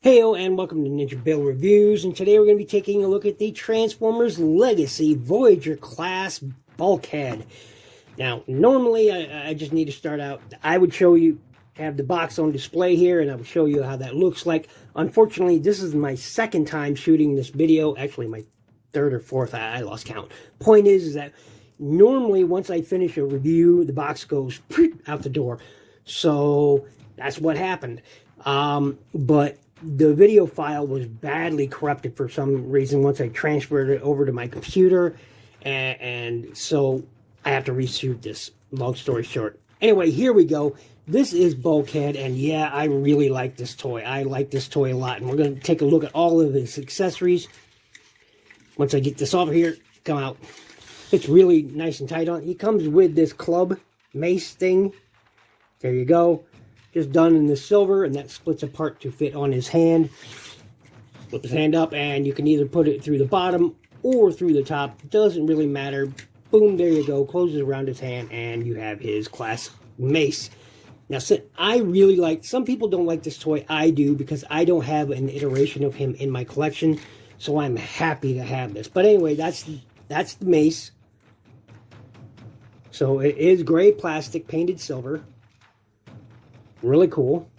Heyo and welcome to NinjaBill Reviews, and today we're going to be taking a look at the Transformers Legacy Voyager class Bulkhead. Now, normally I just need to start out, I would show you, have the box on display here, and I would show you how that looks like. Unfortunately, this is my second time shooting this video, actually my third or fourth, I lost count. Point is that normally once I finish a review, the box goes out the door. So that's what happened. But the video file was badly corrupted for some reason once I transferred it over to my computer, and so I have to reshoot this, long story short. Anyway, here we go. This is Bulkhead, and yeah, I really like this toy. I like this toy a lot, and we're going to take a look at all of his accessories. Once I get this off here, come out. It's really nice and tight on. He comes with this club mace thing. There you go. Just done in the silver, and that splits apart to fit on his hand. Flip his hand up, and you can either put it through the bottom or through the top. Doesn't really matter. Boom, there you go. Closes around his hand, and you have his class mace. Now, I really like, some people don't like this toy. I do, because I don't have an iteration of him in my collection, so I'm happy to have this. But anyway, that's the mace. So it is gray plastic, painted silver. Really cool.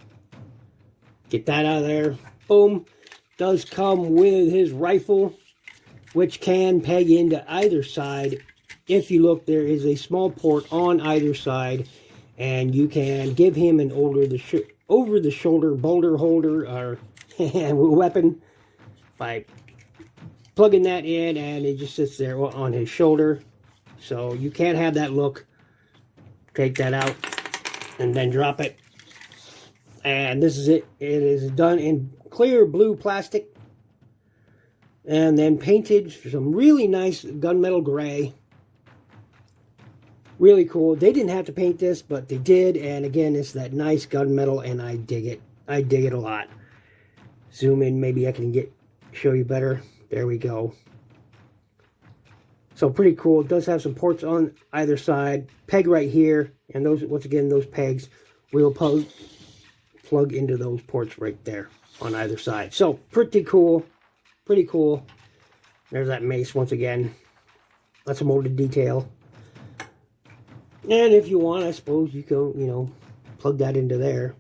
Get that out of there. Boom. Does come with his rifle, which can peg into either side. If you look, there is a small port on either side, and you can give him an over-the-shoulder boulder holder or weapon by plugging that in, and it just sits there on his shoulder. So you can't have that look. Take that out and then drop it. And this is it. It is done in clear blue plastic. And then painted some really nice gunmetal gray. Really cool. They didn't have to paint this, but they did. And again, it's that nice gunmetal, and I dig it. I dig it a lot. Zoom in. Maybe I can show you better. There we go. So pretty cool. It does have some ports on either side. Peg right here. And those, once again, those pegs will plug into those ports right there on either side. So pretty cool. Pretty cool. There's that mace once again. That's a molded detail. And if you want, I suppose you can, plug that into there.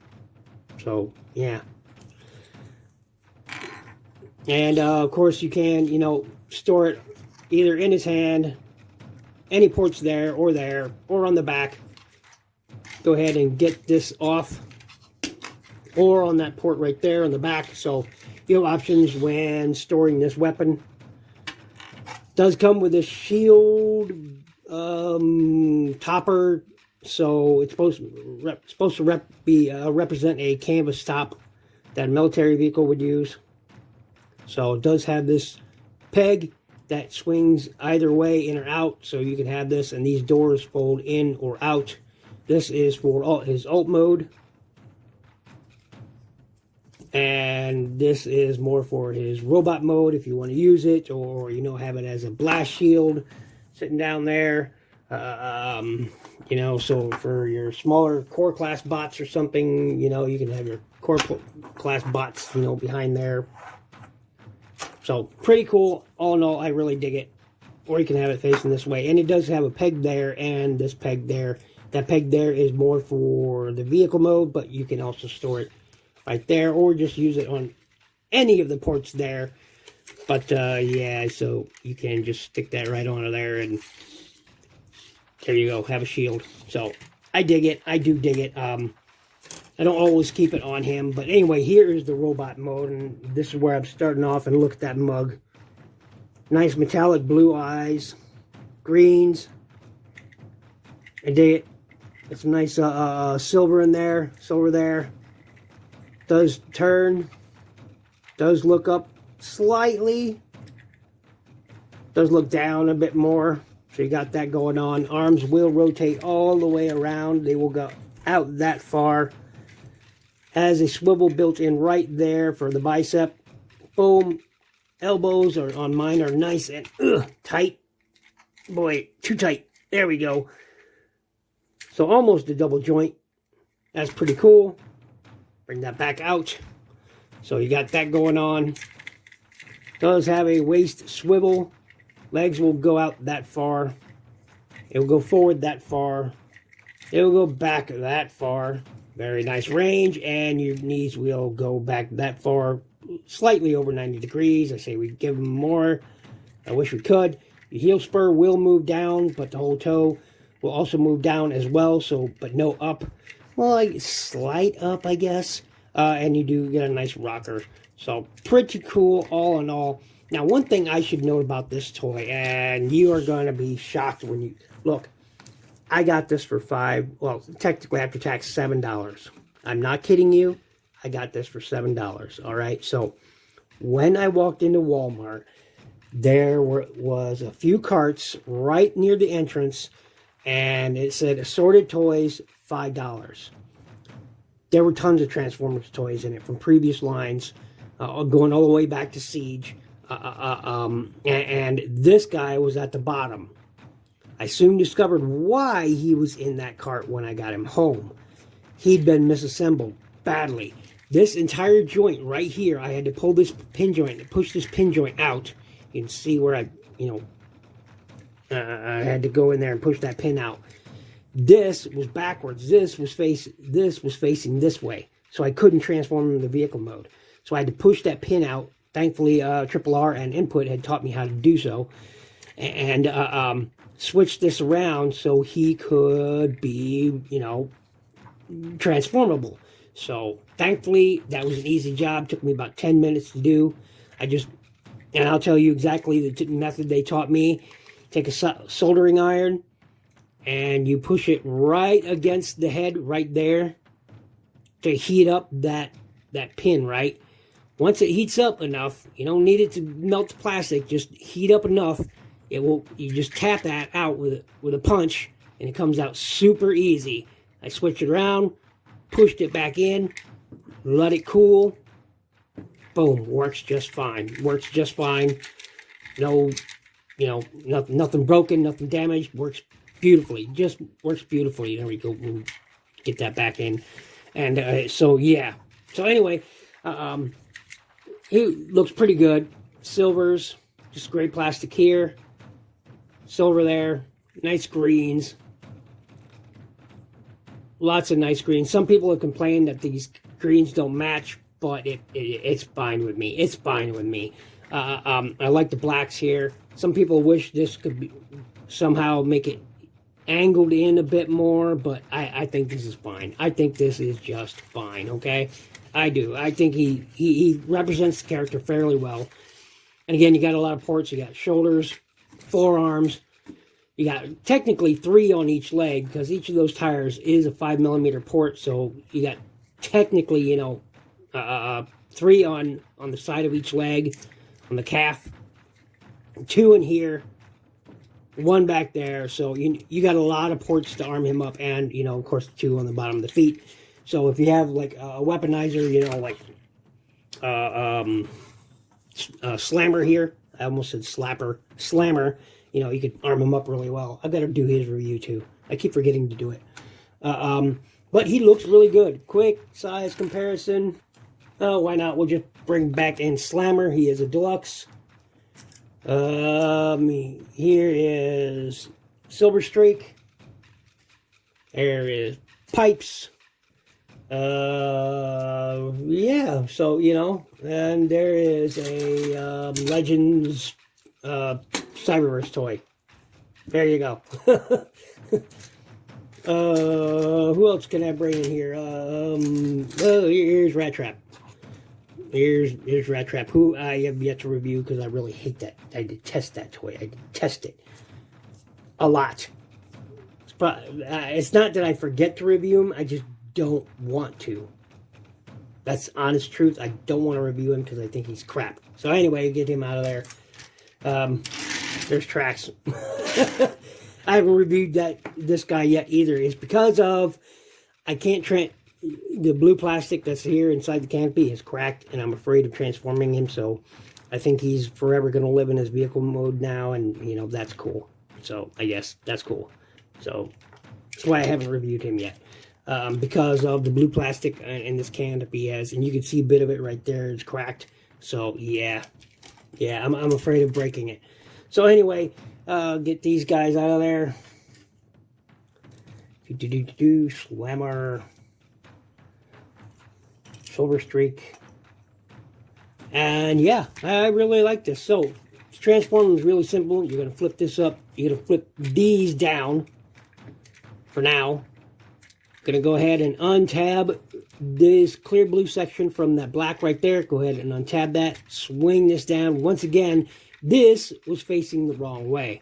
So, yeah. And, of course, you can, store it either in his hand, any ports there, or on the back. Go ahead and get this off, or on that port right there on the back. So you have options when storing this weapon. Does come with a shield topper, so it's supposed to represent a canvas top that a military vehicle would use. So it does have this peg that swings either way, in or out, so you can have this, and these doors fold in or out. This is for his alt mode. And this is more for his robot mode if you want to use it, or, have it as a blast shield sitting down there. So for your smaller core class bots or something, you can have your core class bots, behind there. So pretty cool. All in all, I really dig it. Or you can have it facing this way. And it does have a peg there and this peg there. That peg there is more for the vehicle mode, but you can also store it right there, or just use it on any of the ports there. But yeah, so you can just stick that right onto there, and there you go, have a shield. So I dig it. I do dig it. I don't always keep it on him, but anyway, here is the robot mode, and this is where I'm starting off. And look at that mug. Nice metallic blue eyes, greens. I dig it. It's a nice silver in there, silver there. Does turn, does look up slightly, does look down a bit more, so you got that going on. Arms will rotate all the way around, they will go out that far. Has a swivel built in right there for the bicep. Boom. Elbows on mine are nice and tight. Boy, too tight. There we go. So almost a double joint. That's pretty cool. Bring that back out. So you got that going on. Does have a waist swivel. Legs will go out that far. It will go forward that far. It will go back that far. Very nice range. And your knees will go back that far. Slightly over 90 degrees. I say we give them more. I wish we could. The heel spur will move down, but the whole toe will also move down as well. So, but no up. Well, like slight up, I guess. And you do get a nice rocker. So, pretty cool all in all. Now, one thing I should note about this toy, and you are going to be shocked when you... Look, I got this for well, technically after tax, $7. I'm not kidding you. I got this for $7, all right? So, when I walked into Walmart, there was a few carts right near the entrance, and it said assorted toys, $5. There were tons of Transformers toys in it from previous lines, going all the way back to Siege. And this guy was at the bottom. I soon discovered why he was in that cart when I got him home. He'd been misassembled badly. This entire joint right here, I had to pull this pin joint and push this pin joint out. You can see where I had to go in there and push that pin out. This was backwards. This was facing this way. So I couldn't transform into vehicle mode. So I had to push that pin out. Thankfully, Triple R and Input had taught me how to do so. And switch this around so he could be, transformable. So thankfully, that was an easy job. Took me about 10 minutes to do. And I'll tell you exactly the method they taught me. Take a soldering iron, and you push it right against the head right there to heat up that pin, right? Once it heats up enough, you don't need it to melt the plastic, just heat up enough, you just tap that out with a punch, and it comes out super easy. I switched it around, pushed it back in, let it cool, boom, works just fine. Works just fine. No, nothing broken, nothing damaged, works beautifully. Just works beautifully. There we go. We'll get that back in. And so, yeah. So, anyway, it looks pretty good. Silvers, just gray plastic here. Silver there. Nice greens. Lots of nice greens. Some people have complained that these greens don't match, but it's fine with me. It's fine with me. I like the blacks here. Some people wish this could be somehow make it angled in a bit more, but I think this is fine. I think this is just fine, okay? I do. I think he represents the character fairly well. And again, you got a lot of ports. You got shoulders, forearms. You got technically 3 on each leg, because each of those tires is a 5mm port. So you got technically, 3 on the side of each leg, on the calf, 2 in here, 1 back there. So you got a lot of ports to arm him up, and of course 2 on the bottom of the feet. So if you have like a weaponizer, like Slammer here, I almost said Slapper, Slammer, you could arm him up really well. I've got to do his review too. I keep forgetting to do it. But he looks really good. Quick size comparison. Oh, why not? We'll just bring back in Slammer. He is a deluxe. Here is Silver Streak. There is Pipes. Yeah, so, and there is a Legends Cyberverse toy. There you go. Who else can I bring in here? Here's Rat Trap. Here's Rat Trap, who I have yet to review because I really hate that. I detest that toy. I detest it a lot. It's not that I forget to review him. I just don't want to. That's honest truth. I don't want to review him because I think he's crap. So anyway, get him out of there. There's Trax. I haven't reviewed this guy yet either. It's because of I can't the blue plastic that's here inside the canopy is cracked, and I'm afraid of transforming him. So I think he's forever going to live in his vehicle mode now, and that's cool. So I guess that's cool. So that's why I haven't reviewed him yet. because of the blue plastic in this can that he has. And you can see a bit of it right there. It's cracked. So, yeah. Yeah, I'm afraid of breaking it. So, anyway, get these guys out of there. Slammer. Silver Streak. And, yeah, I really like this. So, transforming is really simple. You're going to flip this up. You're going to flip these down for now. Going to go ahead and untab this clear blue section from that black right there. Go ahead and untab that. Swing this down. Once again, this was facing the wrong way,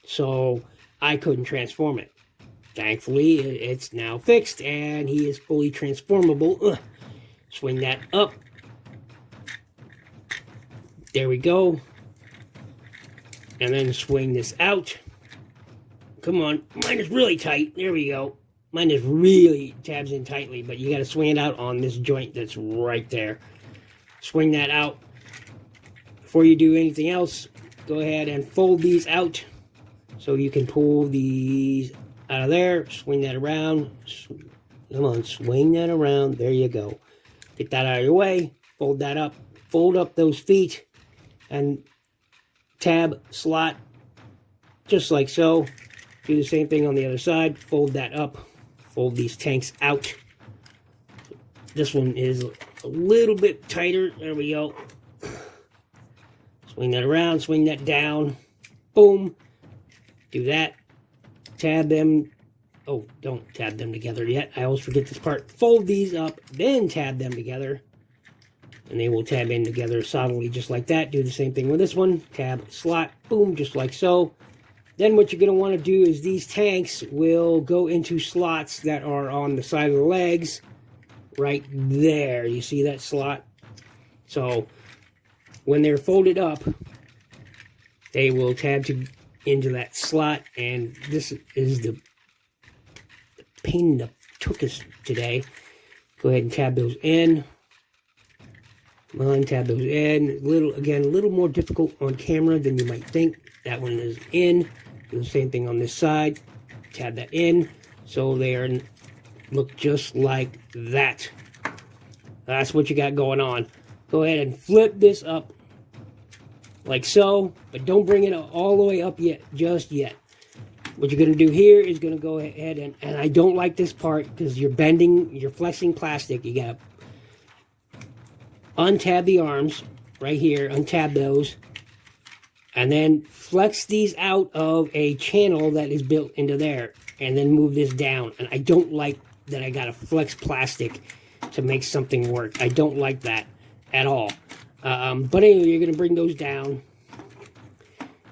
so I couldn't transform it. Thankfully, it's now fixed, and he is fully transformable. Swing that up. There we go. And then swing this out. Come on. Mine is really tight. There we go. Mine is really tabs in tightly, but you got to swing it out on this joint that's right there. Swing that out. Before you do anything else, go ahead and fold these out so you can pull these out of there. Swing that around. Come on, swing that around. There you go. Get that out of your way. Fold that up. Fold up those feet and tab slot just like so. Do the same thing on the other side. Fold that up. Fold these tanks out. This one is a little bit tighter. There we go. Swing that around. Swing that down. Boom. Do that. Tab them. Oh, don't tab them together yet. I always forget this part. Fold these up. Then tab them together. And they will tab in together solidly just like that. Do the same thing with this one. Tab, slot. Boom. Just like so. Then what you're going to want to do is these tanks will go into slots that are on the side of the legs right there. You see that slot? So when they're folded up, they will tab into that slot. And this is the pain in the tuchus today. Go ahead and tab those in. Come on, tab those in. Again, a little more difficult on camera than you might think. That one is in. Do the same thing on this side. Tab that in. So they look just like that. That's what you got going on. Go ahead and flip this up like so. But don't bring it all the way up yet, just yet. What you're going to do here is going to go ahead and I don't like this part because you're flexing plastic. You got to untab the arms right here. Untab those. And then flex these out of a channel that is built into there. And then move this down. And I don't like that I got to flex plastic to make something work. I don't like that at all. But anyway, you're going to bring those down.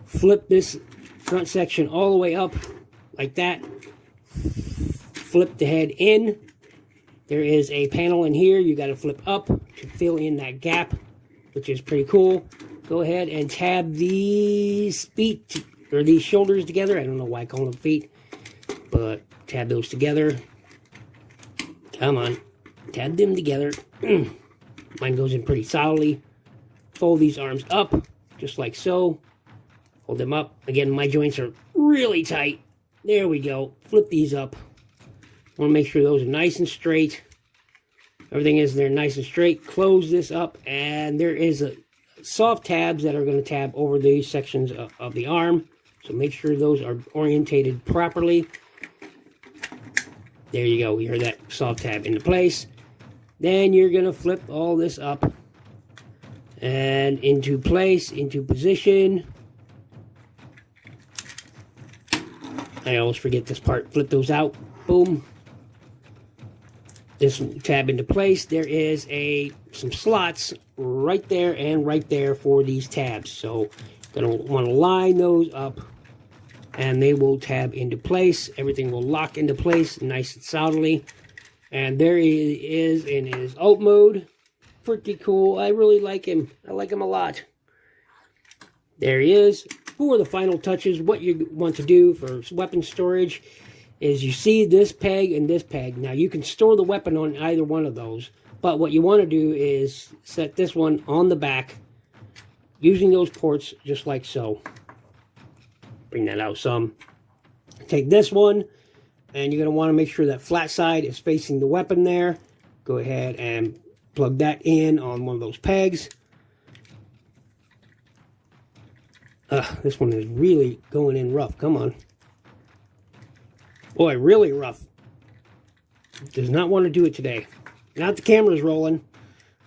Flip this front section all the way up like that. Flip the head in. There is a panel in here you got to flip up to fill in that gap, which is pretty cool. Go ahead and tab these feet, or these shoulders together. I don't know why I call them feet, but tab those together. Come on. Tab them together. Mine goes in pretty solidly. Fold these arms up, just like so. Hold them up. Again, my joints are really tight. There we go. Flip these up. Want to make sure those are nice and straight. Everything is there nice and straight. Close this up, and there is a soft tabs that are going to tab over these sections of the arm. So make sure those are orientated properly. There you go. You heard that soft tab into place. Then you're going to flip all this up and into place, into position. I always forget this part. Flip those out. Boom. This tab into place. There is some slots right there and right there for these tabs. So you're going to want to line those up and they will tab into place. Everything will lock into place nice and solidly. And there he is in his alt mode. Pretty cool. I really like him. I like him a lot. There he is. For the final touches, what you want to do for weapon storage is you see this peg and this peg. Now you can store the weapon on either one of those, but what you want to do is set this one on the back using those ports just like so. Bring that out some. Take this one and you're going to want to make sure that flat side is facing the weapon there. Go ahead and plug that in on one of those pegs. This one is really going in rough. Come on. Boy, really rough. Does not want to do it today. Now that the camera's rolling,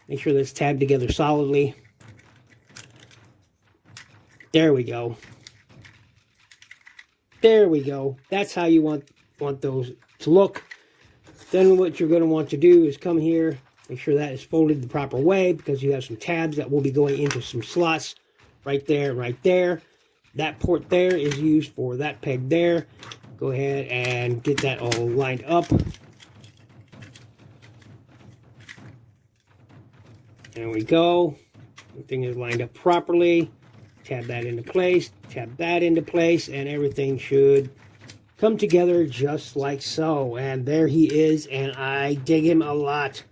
make sure that's tabbed together solidly. There we go. There we go. That's how you want those to look. Then what you're going to want to do is come here, make sure that is folded the proper way, because you have some tabs that will be going into some slots right there and right there. That port there is used for that peg there. Go ahead and get that all lined up. There we go. Everything is lined up properly. Tab that into place, tab that into place, and everything should come together just like so. And there he is, and I dig him a lot.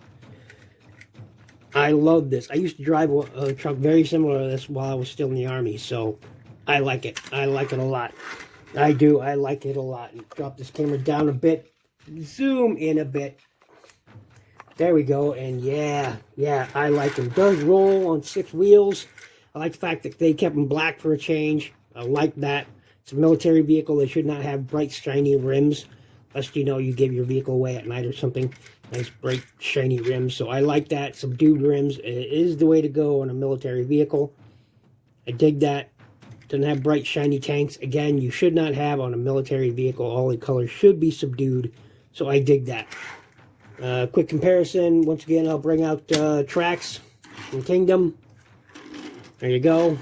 I love this. I used to drive a truck very similar to this while I was still in the Army, so I like it. I like it a lot. I do. I like it a lot. Drop this camera down a bit. Zoom in a bit. There we go. And yeah, I like him. Does roll on 6 wheels. I like the fact that they kept them black for a change. I like that. It's a military vehicle. They should not have bright, shiny rims. Lest you know you give your vehicle away at night or something. Nice, bright, shiny rims. So I like that. Subdued rims. It is the way to go on a military vehicle. I dig that. Doesn't have bright, shiny tanks. Again, you should not have on a military vehicle. All the colors should be subdued. So I dig that. Quick comparison. Once again, I'll bring out tracks from Kingdom. There you go.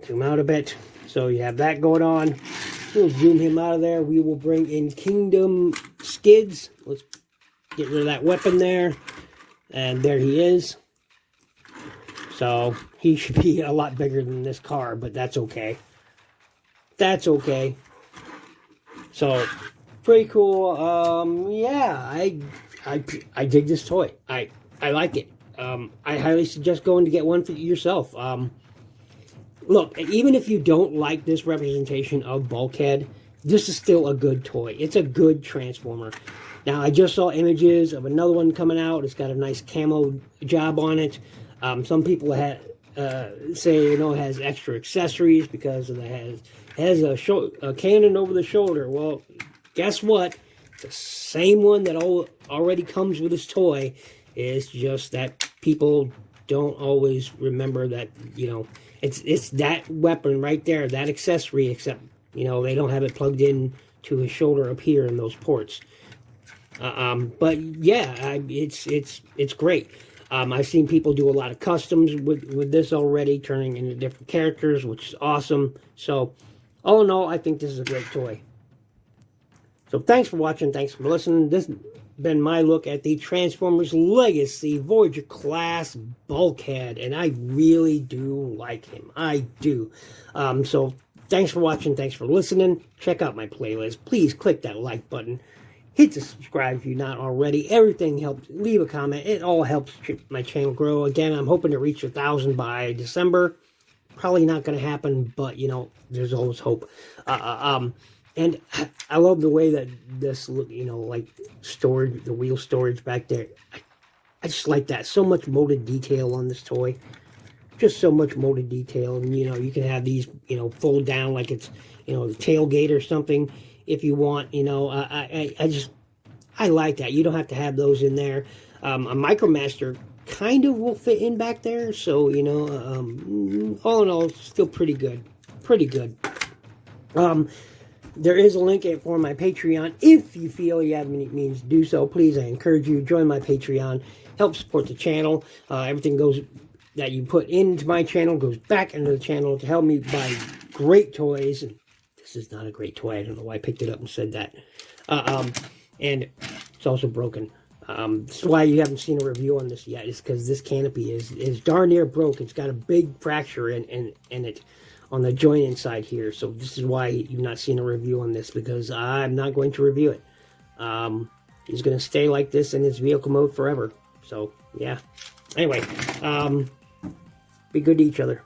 Zoom out a bit. So you have that going on. We'll zoom him out of there. We will bring in Kingdom skids. Let's get rid of that weapon there. And there he is. So he should be a lot bigger than this car, but that's okay. That's okay. So pretty cool. Yeah, I dig this toy. I like it. I highly suggest going to get one for yourself. Look, even if you don't like this representation of Bulkhead, this is still a good toy. It's a good Transformer. Now, I just saw images of another one coming out. It's got a nice camo job on it. Some people say, you know, it has extra accessories because it has a cannon over the shoulder. Well, guess what? It's the same one that already comes with this toy. It's just that people don't always remember that, you know, it's that weapon right there, that accessory, except, you know, they don't have it plugged in to his shoulder up here in those ports. But yeah, it's great. I've seen people do a lot of customs with this already, turning into different characters, which is awesome. So, all in all, I think this is a great toy. So, thanks for watching. Thanks for listening. This has been my look at the Transformers Legacy Voyager class Bulkhead, and I really do like him. I do. So, thanks for watching. Thanks for listening. Check out my playlist. Please click that like button. Hit the subscribe if you're not already. Everything helps. Leave a comment. It all helps my channel grow. Again, I'm hoping to reach 1,000 by December. Probably not going to happen, but, you know, there's always hope. And I love the way that this, you know, like storage, the wheel storage back there. I just like that. So much molded detail on this toy. Just so much molded detail. And, you know, you can have these, you know, fold down like it's, you know, the tailgate or something. If you want, you know, I like that. You don't have to have those in there. A Micromaster kind of will fit in back there. So, you know, all in all, it's still pretty good. Pretty good. There is a link for my Patreon. If you feel you have any means to do so, please, I encourage you, join my Patreon. Help support the channel. Everything goes that you put into my channel goes back into the channel to help me buy great toys. This is not a great toy. I don't know why I picked it up and said that. And it's also broken. That's why you haven't seen a review on this yet. Is because this canopy is darn near broke. It's got a big fracture in it on the joint inside here. So this is why you've not seen a review on this, because I'm not going to review it. He's going to stay like this in his vehicle mode forever. So, yeah. Anyway, be good to each other.